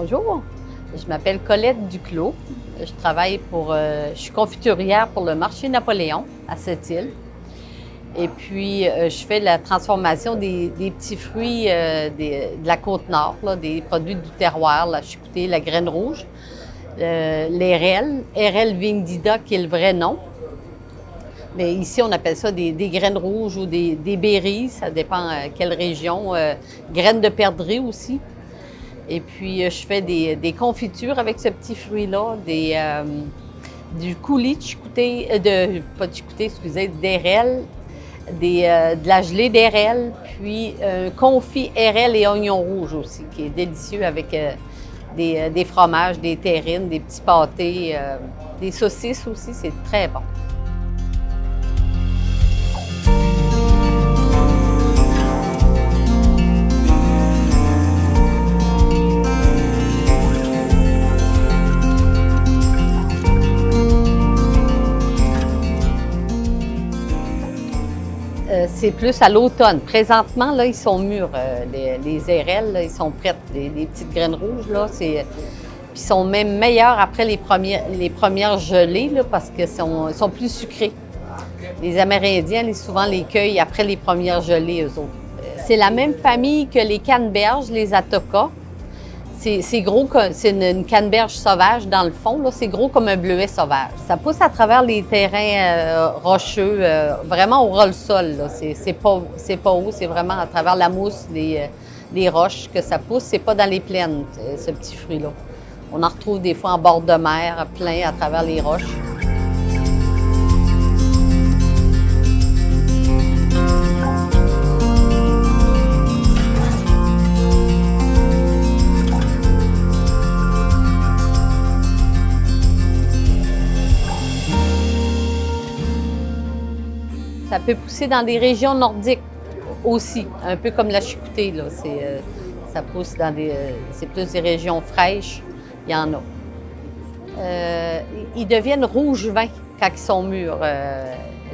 Bonjour, je m'appelle Colette Duclos. Je suis confiturière pour le marché Napoléon à Sept-Îles. Et puis, je fais la transformation des petits fruits de la Côte-Nord, là, des produits du terroir, la chicoutée, la graine rouge, l'érel, érel vindida qui est le vrai nom. Mais ici, on appelle ça des graines rouges ou des berries, ça dépend quelle région. Graines de perdrix aussi. Et puis, je fais des confitures avec ce petit fruit-là, du coulis de chicoutée, pas de chicoutée, excusez, d'érel, de la gelée d'érel, puis un confit érel et oignon rouge aussi, qui est délicieux avec des fromages, des terrines, des petits pâtés, des saucisses aussi, c'est très bon. C'est plus à l'automne. Présentement, là, ils sont mûrs. Les érelles, là, ils sont prêtes. Les petites graines rouges, là, puis ils sont même meilleurs après les premières gelées, là, parce qu'ils sont plus sucrés. Les Amérindiens, souvent, les cueillent après les premières gelées, eux autres. C'est la même famille que les canneberges, les atocas. C'est gros, c'est une canneberge sauvage dans le fond, là. C'est gros comme un bleuet sauvage. Ça pousse à travers les terrains rocheux, vraiment au ras-le-sol. C'est pas haut, c'est vraiment à travers la mousse des roches que ça pousse. C'est pas dans les plaines, ce petit fruit-là. On en retrouve des fois en bord de mer, plein à travers les roches. Ça peut pousser dans des régions nordiques aussi, un peu comme la chicoutée, là. Ça pousse dans c'est plus des régions fraîches, il y en a. Ils deviennent rouge vin quand ils sont mûrs,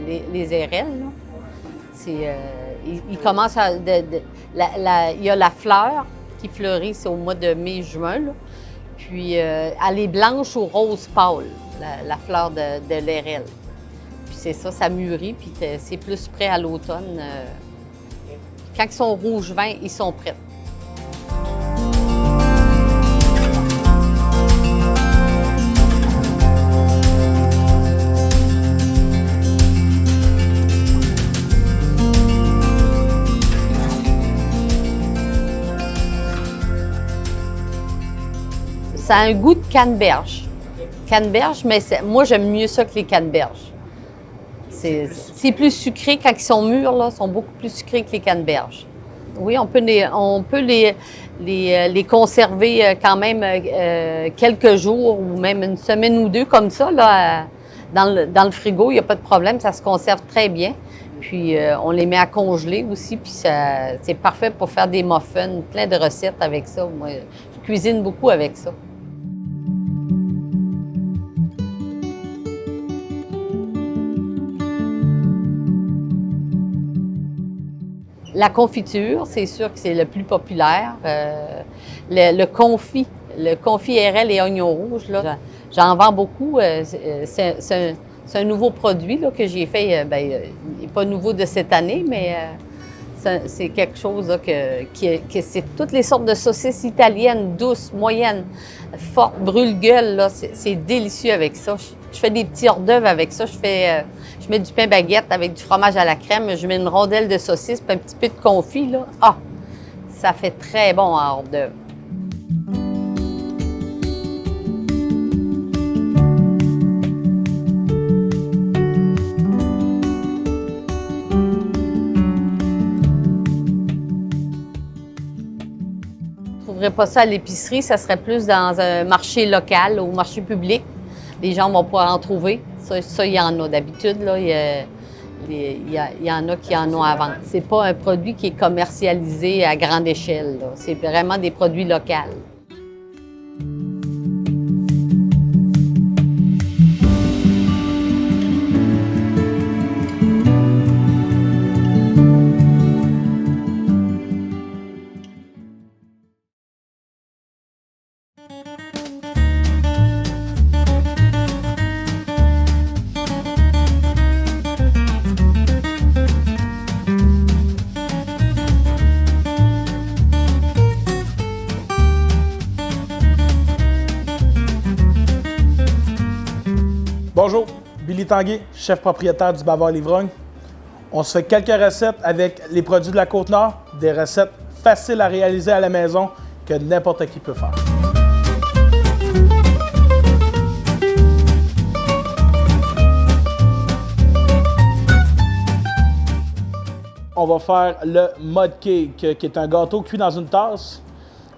les érelles, là. Ils commencent il y a la fleur qui fleurit, c'est au mois de mai-juin, là. Puis elle est blanche ou rose pâle, la fleur de l'érelle. C'est ça, ça mûrit, puis c'est plus prêt à l'automne. Quand ils sont rouge vin, ils sont prêts. Ça a un goût de canneberge. Canneberge, mais moi, j'aime mieux ça que les canneberges. C'est plus sucré quand ils sont mûrs, là, sont beaucoup plus sucrés que les canneberges. Oui, on peut les conserver quand même quelques jours ou même une semaine ou deux comme ça, là, dans le frigo, il n'y a pas de problème, ça se conserve très bien. Puis on les met à congeler aussi, puis c'est parfait pour faire des muffins, plein de recettes avec ça. Moi, je cuisine beaucoup avec ça. La confiture, c'est sûr que c'est le plus populaire. Le confit érel et oignon rouge, là, j'en vends beaucoup. C'est un nouveau produit là, que j'ai fait. Il n'est pas nouveau de cette année, mais c'est quelque chose là, que c'est toutes les sortes de saucisses italiennes, douces, moyennes, fortes, brûle-gueule. C'est délicieux avec ça. Je fais des petits hors-d'œuvre avec ça. Je mets du pain baguette avec du fromage à la crème. Je mets une rondelle de saucisse puis un petit peu de confit. Là. Ah! Ça fait très bon en hors-d'œuvre. Je ne trouverais pas ça à l'épicerie, ça serait plus dans un marché local ou marché public. Les gens vont pouvoir en trouver. Ça il y en a d'habitude. Là. Il y en a qui en ont à vendre. Ce n'est pas un produit qui est commercialisé à grande échelle. C'est vraiment des produits locaux. Bonjour, Billy Tanguay, chef propriétaire du Bavard l'Ivrogne. On se fait quelques recettes avec les produits de la Côte-Nord, des recettes faciles à réaliser à la maison que n'importe qui peut faire. On va faire le mud cake, qui est un gâteau cuit dans une tasse.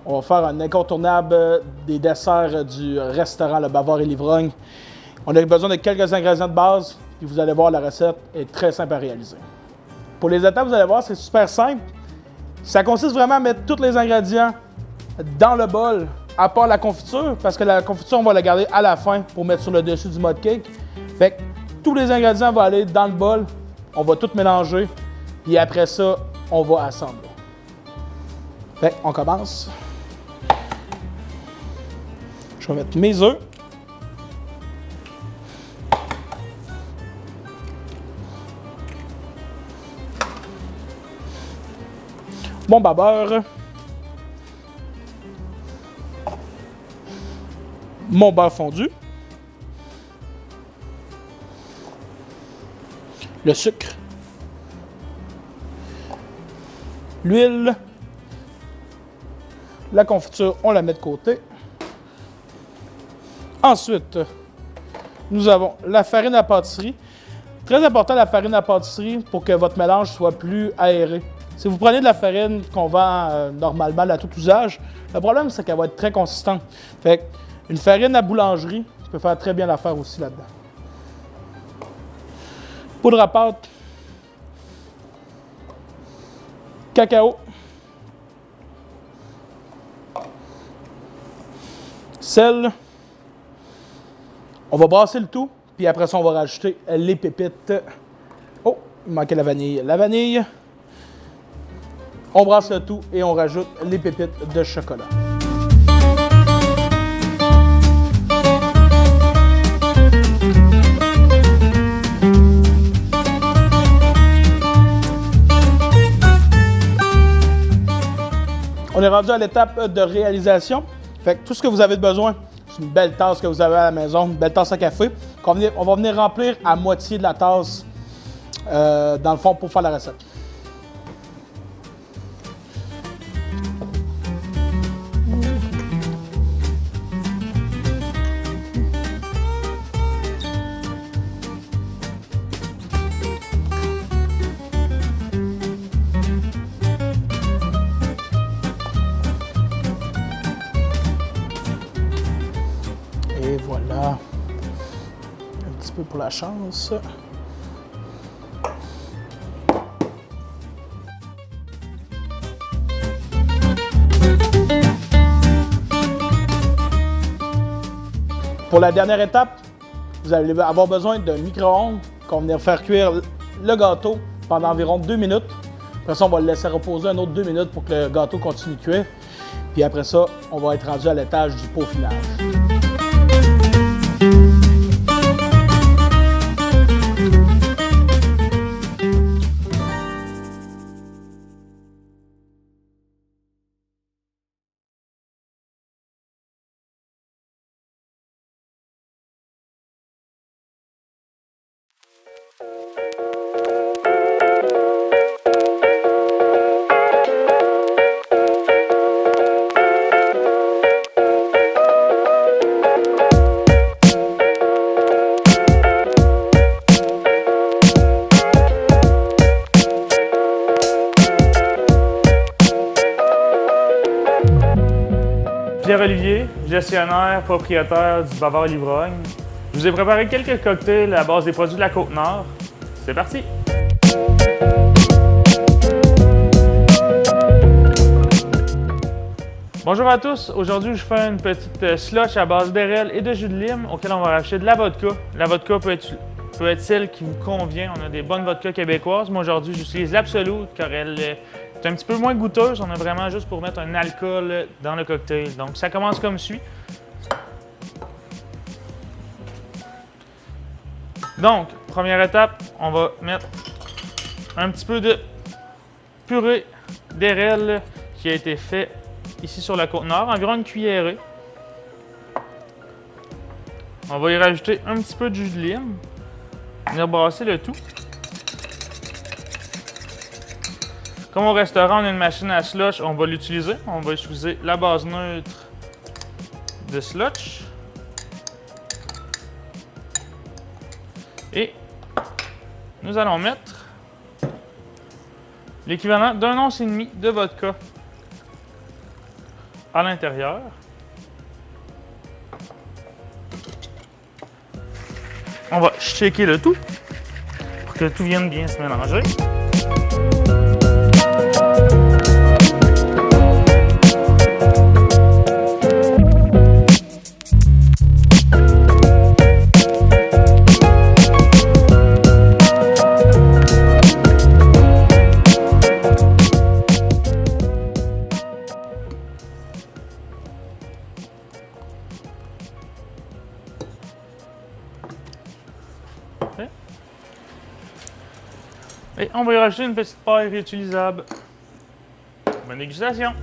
On va faire un incontournable des desserts du restaurant Le Bavard et l'Ivrogne. On a besoin de quelques ingrédients de base, puis vous allez voir, la recette est très simple à réaliser. Pour les étapes, vous allez voir, c'est super simple. Ça consiste vraiment à mettre tous les ingrédients dans le bol, à part la confiture, parce que la confiture, on va la garder à la fin pour mettre sur le dessus du mud cake. Fait que tous les ingrédients vont aller dans le bol, on va tout mélanger, puis après ça, on va assembler. Fait qu'on commence. Je vais mettre mes œufs. Mon beurre. Mon beurre fondu. Le sucre. L'huile. La confiture, on la met de côté. Ensuite, nous avons la farine à pâtisserie. Très important, la farine à pâtisserie pour que votre mélange soit plus aéré. Si vous prenez de la farine qu'on vend normalement à tout usage, le problème, c'est qu'elle va être très consistante. Fait une farine à boulangerie peut faire très bien l'affaire aussi là-dedans. Poudre à pâte. Cacao. Sel. On va brasser le tout, puis après ça, on va rajouter les pépites. Oh, il manquait la vanille. La vanille. On brasse le tout et on rajoute les pépites de chocolat. On est rendu à l'étape de réalisation. Fait que tout ce que vous avez besoin, c'est une belle tasse que vous avez à la maison, une belle tasse à café. On va venir remplir à moitié de la tasse dans le fond pour faire la recette. Et voilà, un petit peu pour la chance. Pour la dernière étape, vous allez avoir besoin d'un micro-ondes qu'on va venir faire cuire le gâteau pendant environ 2 minutes. Après ça, on va le laisser reposer un autre 2 minutes pour que le gâteau continue de cuire. Puis après ça, on va être rendu à l'étage du peaufinage. Pierre-Olivier, gestionnaire, propriétaire du Bavard l'Ivrogne. Je vous ai préparé quelques cocktails à base des produits de la Côte-Nord. C'est parti! Bonjour à tous, aujourd'hui je fais une petite slush à base d'érel et de jus de lime auquel on va rajouter de la vodka. La vodka peut être celle qui vous convient, on a des bonnes vodkas québécoises. Moi aujourd'hui j'utilise l'Absolute car elle est un petit peu moins goûteuse, on a vraiment juste pour mettre un alcool dans le cocktail. Donc ça commence comme suit. Donc, première étape, on va mettre un petit peu de purée d'érel qui a été fait ici sur la Côte-Nord, environ une cuillerée. On va y rajouter un petit peu de jus de lime. Venir brasser le tout. Comme au restaurant, on a une machine à slush, on va l'utiliser. On va utiliser la base neutre de slush. Et nous allons mettre l'équivalent d'un once et demi de vodka à l'intérieur. On va shaker le tout pour que tout vienne bien se mélanger. Et on va y rajouter une petite paille réutilisable. Bonne dégustation!